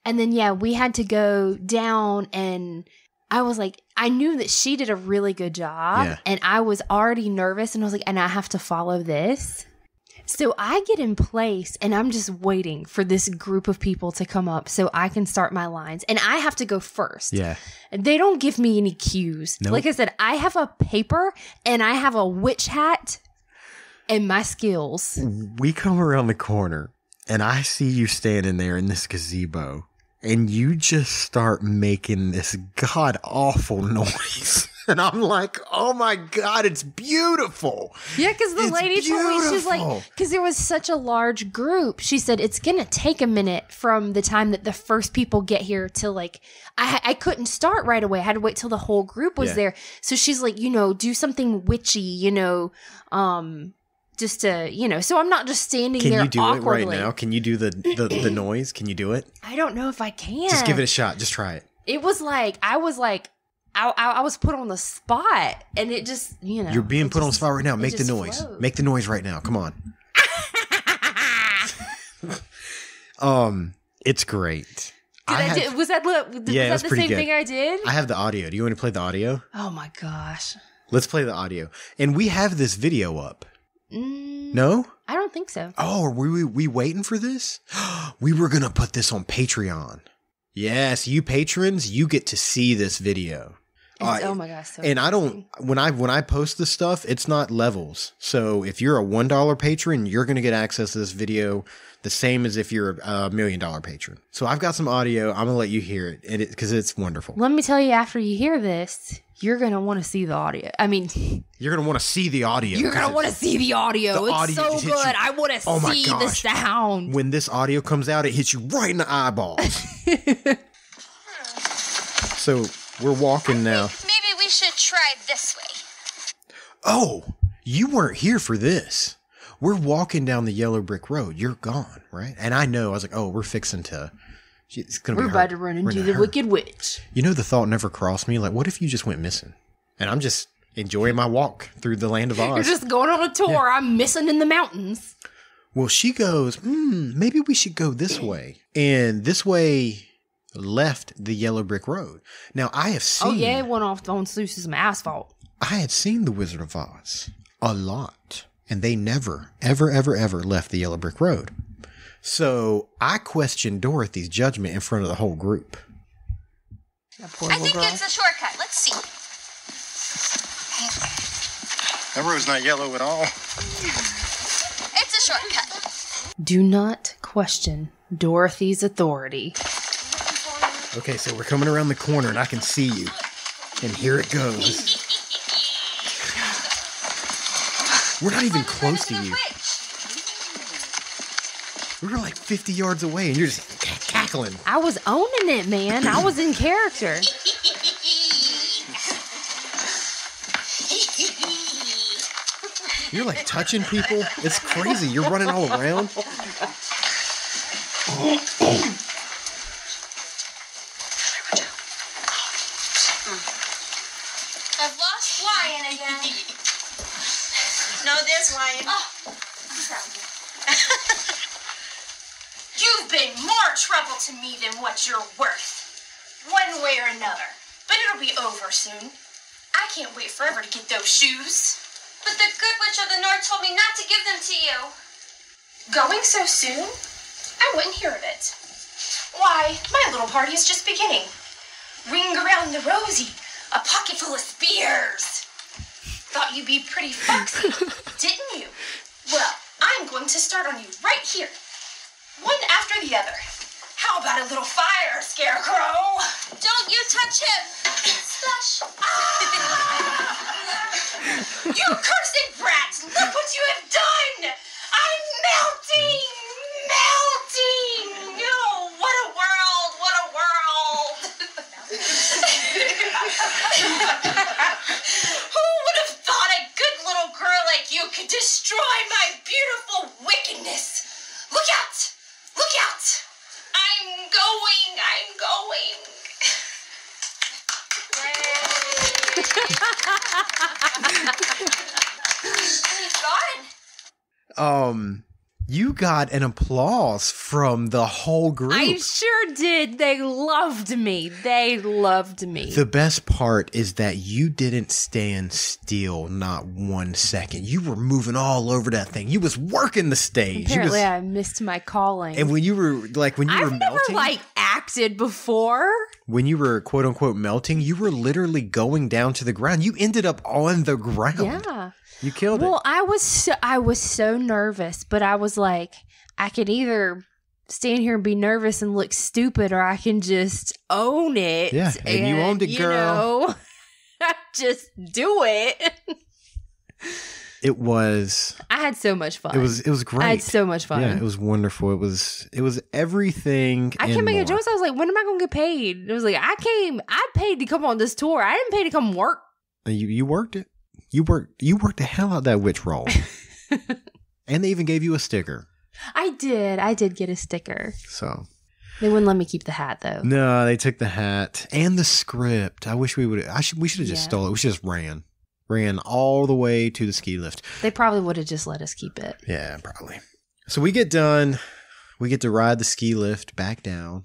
And then, yeah, we had to go down and I was like, I knew that she did a really good job. Yeah. And I was already nervous and I was like, and I have to follow this. So I get in place and I'm just waiting for this group of people to come up so I can start my lines. And I have to go first. Yeah. They don't give me any cues. Nope. Like I said, I have a paper and I have a witch hat and my skills. We come around the corner and I see you standing there in this gazebo. And you just start making this god-awful noise. And I'm like, oh my God, it's beautiful. Yeah, because the lady told me, she's like, because there was such a large group. She said, it's going to take a minute from the time that the first people get here till like, I couldn't start right away. I had to wait till the whole group was there. So she's like, do something witchy, just to, so I'm not just standing there awkwardly. Can you do it right now? Can you do the noise? Can you do it? I don't know if I can. Just give it a shot. Just try it. It was like, I was put on the spot and it just, You're being put on the spot right now. Make the noise. Flowed. Make the noise right now. Come on. It's great. Was that the same thing I did? I have the audio. Do you want to play the audio? Oh my gosh. Let's play the audio. And we have this video up. No? I don't think so. Oh, are we waiting for this? We were going to put this on Patreon. Yes, you patrons, you get to see this video. Oh my gosh. So and amazing. when I post this stuff, it's not levels. So if you're a $1 patron, you're going to get access to this video the same as if you're a $1 million patron. So I've got some audio. I'm going to let you hear it because it's wonderful. Let me tell you, after you hear this, you're going to want to see the audio. I mean, you're going to want to see the audio. You're going to want to see the audio. It's so good. I want to see the sound. When this audio comes out, it hits you right in the eyeballs. So we're walking now. Maybe we should try this way. Oh, you weren't here for this. We're walking down the yellow brick road. You're gone, right? And I know. I was like, oh, we're fixing to. We're about to run into the Wicked Witch. The thought never crossed me. Like, what if you just went missing? And I'm just enjoying my walk through the land of Oz. You're just going on a tour. Yeah. I'm missing in the mountains. Well, she goes, maybe we should go this way. And this way left the yellow brick road. Now, I have seen... Oh, yeah, it went off on some asphalt. I had seen The Wizard of Oz a lot. And they never, ever, ever, ever left the yellow brick road. So I questioned Dorothy's judgment in front of the whole group. I think it's a shortcut. Let's see. That road's not yellow at all. It's a shortcut. Do not question Dorothy's authority. Okay, so we're coming around the corner and I can see you. And here it goes. We're not even close to you. We were like 50 yards away and you're just cackling. I was owning it, man. I was in character. You're like touching people. It's crazy. You're running all around. I've lost Lion again. No, there's Lion. Oh, he's down here. You've been more trouble to me than what you're worth. One way or another. But it'll be over soon. I can't wait forever to get those shoes. But the Good Witch of the North told me not to give them to you. Going so soon? I wouldn't hear of it. Why, my little party is just beginning. Ring around the rosy, a pocket full of spears. Thought you'd be pretty foxy, didn't you? Well, I'm going to start on you right here. One after the other. How about a little fire, Scarecrow? Don't you touch him! Splash! You cursed brat! Look what you have done! I'm melting! Melting! Oh, what a world! What a world! Who would have thought a good little girl like you could destroy my beautiful wickedness? Look out! Look out! I'm going! He's gone. You got an applause from the whole group. I sure did. They loved me. The best part is that you didn't stand still not 1 second. You were moving all over that thing. You was working the stage. Apparently, I missed my calling. And when you were melting, I've never acted before. When you were quote unquote melting, you were literally going down to the ground. You ended up on the ground. Yeah. You killed it. Well, I was so nervous, but I was like, I could either stand here and be nervous and look stupid, or I can just own it. Yeah, and you owned it, girl. Just do it. It was. I had so much fun. It was great. I had so much fun. Yeah, it was wonderful. It was everything. I came back at Jones. I was like, when am I going to get paid? It was like, I paid to come on this tour. I didn't pay to come work. You worked it. You worked the hell out of that witch role. And they even gave you a sticker. I did get a sticker. So they wouldn't let me keep the hat though. No, they took the hat and the script. I wish we should have just stole it. We should just ran all the way to the ski lift. They probably would have just let us keep it. Yeah, probably. So we get done. We get to ride the ski lift back down.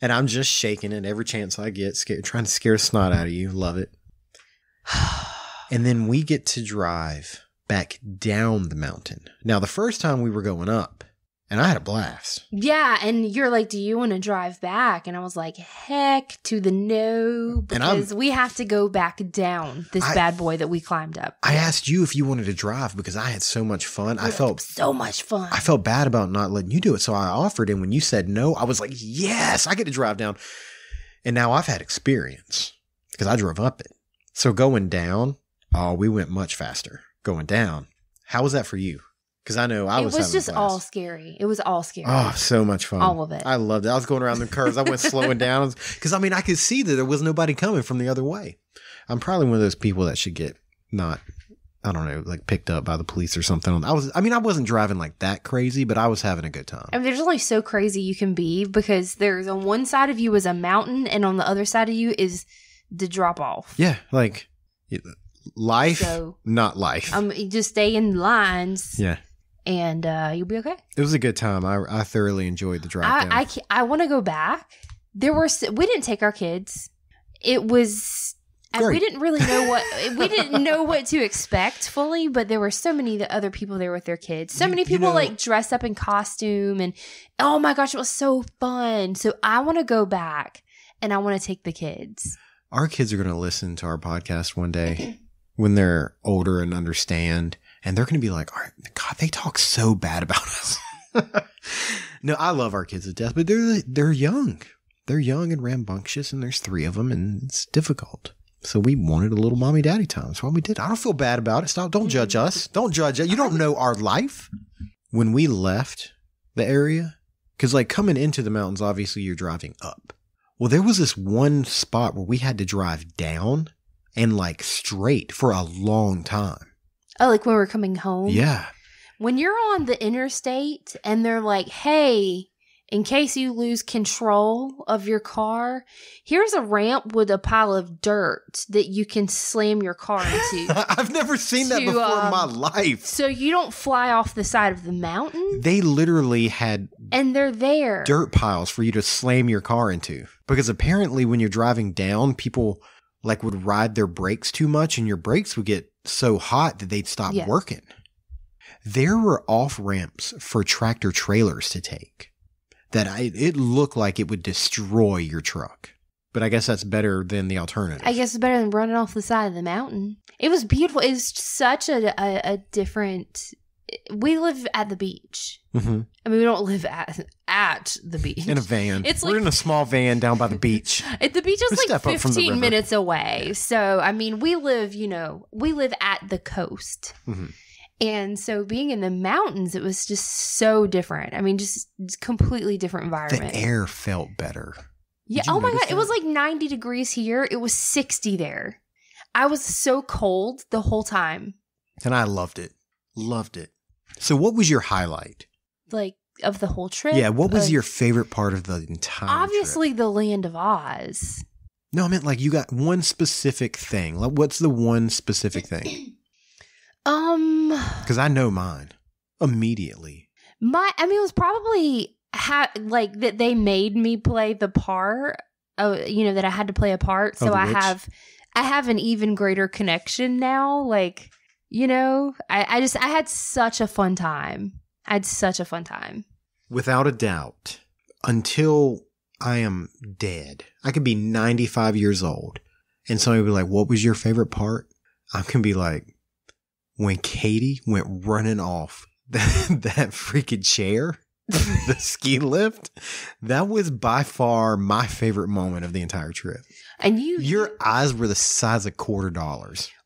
And I'm just shaking it every chance I get, trying to scare the snot out of you. Love it. And then we get to drive back down the mountain. Now, the first time we were going up, and I had a blast. Yeah, and you're like, do you want to drive back? And I was like, heck to the no, because we have to go back down this bad boy that we climbed up. I asked you if you wanted to drive because I had so much fun. I felt so much fun. I felt bad about not letting you do it, so I offered, and when you said no, I was like, yes, I get to drive down. And now I've had experience because I drove up it. So going down, we went much faster. Going down. How was that for you? Because I know I was having a blast. It was just all scary. It was all scary. Oh, so much fun. All of it. I loved it. I was going around the curves. I went slowing down. Because, I mean, I could see that there was nobody coming from the other way. I'm probably one of those people that should get picked up by the police or something. I wasn't driving like that crazy, but I was having a good time. I mean, there's only so crazy you can be because there's on one side of you is a mountain and on the other side of you is the drop off. Yeah, like life, not life. You just stay in lines. Yeah. And you'll be okay. It was a good time. I thoroughly enjoyed the drive down. I want to go back. We didn't take our kids. It was we didn't really know what to expect fully, but there were so many other people there with their kids. So many people dressed up in costume, and oh my gosh, it was so fun. So I want to go back and I want to take the kids. Our kids are going to listen to our podcast one day when they're older and understand. And they're going to be like, God, they talk so bad about us. No, I love our kids to death, but they're young. They're young and rambunctious, and there's 3 of them, and it's difficult. So we wanted a little mommy daddy time. That's what we did. I don't feel bad about it. Stop. Don't judge us. Don't judge us. You don't know our life. When we left the area, because like coming into the mountains, obviously you're driving up. Well, there was this one spot where we had to drive down and like straight for a long time. Oh, like when we're coming home? Yeah. When you're on the interstate and they're like, hey, in case you lose control of your car, here's a ramp with a pile of dirt that you can slam your car into. I've never seen that before in my life. So you don't fly off the side of the mountain? They literally had and they're there. Dirt piles for you to slam your car into. Because apparently when you're driving down, people like would ride their brakes too much and your brakes would get so hot that they'd stop working. There were off ramps for tractor trailers to take. that it looked like it would destroy your truck. But I guess that's better than the alternative. I guess it's better than running off the side of the mountain. It was beautiful. It was such a different... We live at the beach. Mm-hmm. I mean, we don't live at the beach. In a van. We're in a small van down by the beach. The beach is like 15 minutes away. So, I mean, we live at the coast. Mm-hmm. And so being in the mountains, it was just so different. I mean, just completely different environment. The air felt better. Yeah. Oh my God. That? It was like 90 degrees here. It was 60 there. I was so cold the whole time. And I loved it. Loved it. So what was your highlight? Like of the whole trip? Yeah. What was your favorite part of the entire Obviously trip? the Land of Oz. No, I meant like you got one specific thing. Like what's the one specific thing? Because I know mine immediately. It was probably that they made me play the part. That I had to play a part. So I have an even greater connection now. Like, I had such a fun time. I had such a fun time. Without a doubt, until I am dead, I could be 95 years old, and somebody would be like, "What was your favorite part?" I'm gonna be like, when Katie went running off that freaking chair, the ski lift, that was by far my favorite moment of the entire trip. And your eyes were the size of $quarter.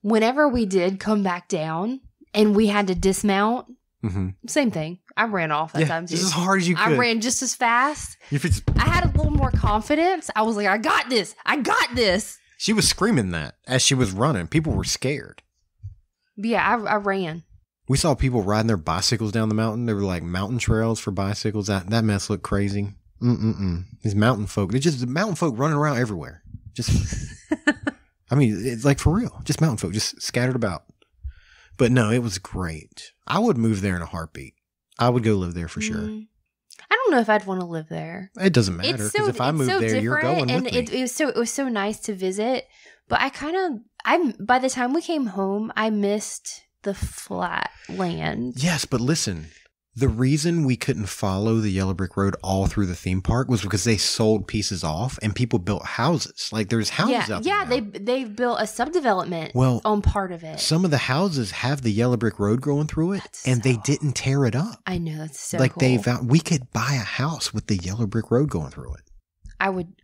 Whenever we did come back down and we had to dismount, mm-hmm. Same thing. I ran off that time too. Just as hard as you could. I ran just as fast. I had a little more confidence. I was like, I got this. I got this. She was screaming that as she was running. People were scared. But yeah, I ran. We saw people riding their bicycles down the mountain. They were like mountain trails for bicycles. That mess looked crazy. These mountain folk. They're just mountain folk running around everywhere. Just, I mean, it's like for real. Just mountain folk, just scattered about. But no, it was great. I would move there in a heartbeat. I would go live there for sure. I don't know if I'd want to live there. It doesn't matter because if I move there, you're going with me. It was so nice to visit. But by the time we came home, I missed the flat land. Yes, but listen, the reason we couldn't follow the yellow brick road all through the theme park was because they sold pieces off and people built houses. Like there's houses out there. Yeah, they've built a subdevelopment on part of it. Some of the houses have the yellow brick road going through it, they didn't tear it up. I know, that's so like cool. We could buy a house with the yellow brick road going through it.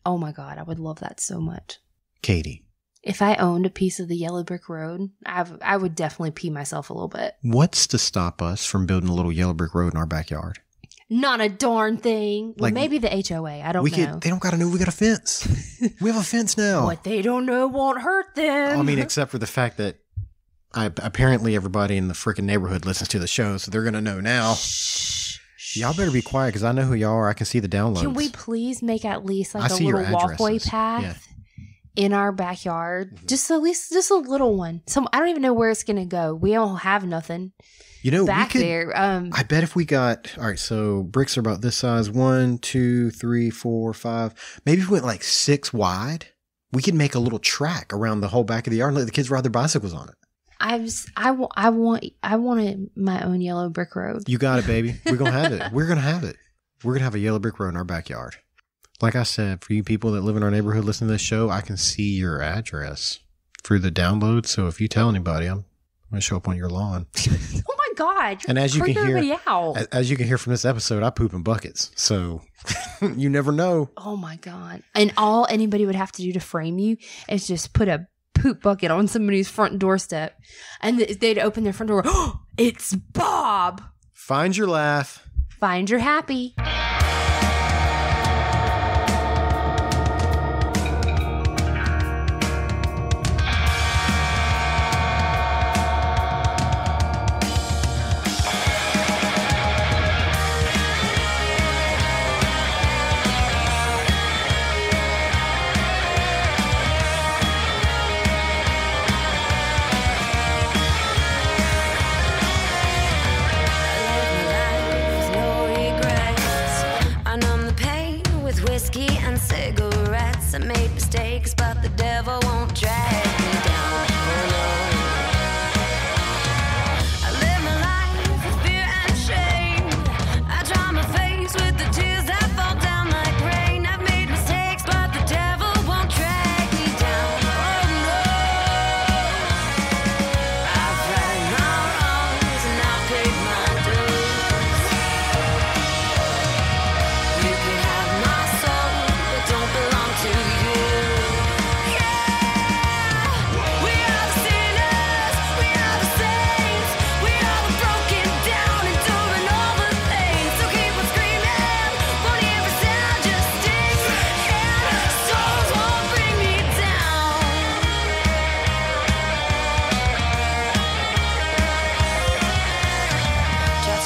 Oh my God, I would love that so much. Katie. If I owned a piece of the yellow brick road, I would definitely pee myself a little bit. What's to stop us from building a little yellow brick road in our backyard? Not a darn thing. Like, maybe the HOA. I don't know. They don't got to know we got a fence. We have a fence now. What they don't know won't hurt them. I mean, except for the fact that apparently everybody in the freaking neighborhood listens to the show, so they're going to know now. Y'all better be quiet because I know who y'all are. I can see the downloads. Can we please make at least like a little walkway path in our backyard? Just at least just a little one. I don't even know where it's going to go. We don't have nothing. Back there. I bet if we got, all right, so bricks are about this size, 1, 2, 3, 4, 5. Maybe if we went like 6 wide, we could make a little track around the whole back of the yard and let the kids ride their bicycles on it. I wanted my own yellow brick road. You got it, baby. We're going to have it. We're going to have it. We're going to have a yellow brick road in our backyard. Like I said, for you people that live in our neighborhood listening to this show, I can see your address through the download. So if you tell anybody, I'm going to show up on your lawn. Oh my God. And as you can hear from this episode, I poop in buckets. So you never know. Oh my God. And all anybody would have to do to frame you is just put a poop bucket on somebody's front doorstep. And they'd open their front door. Oh, it's Bob. Find your laugh. Find your happy.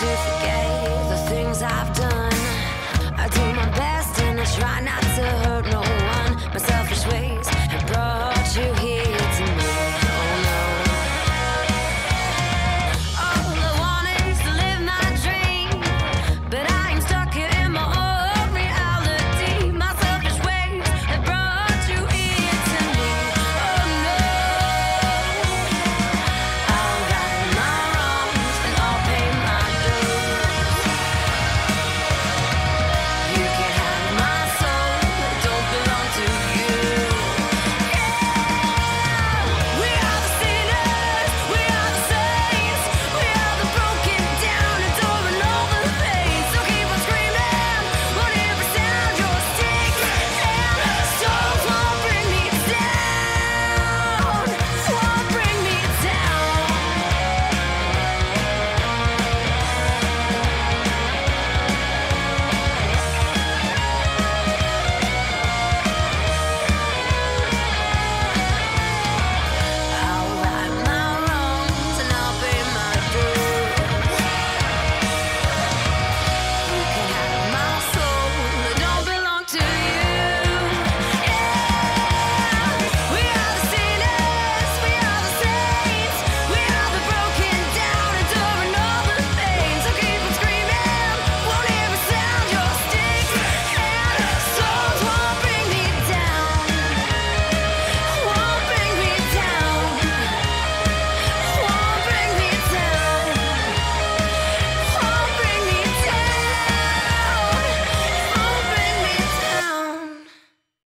if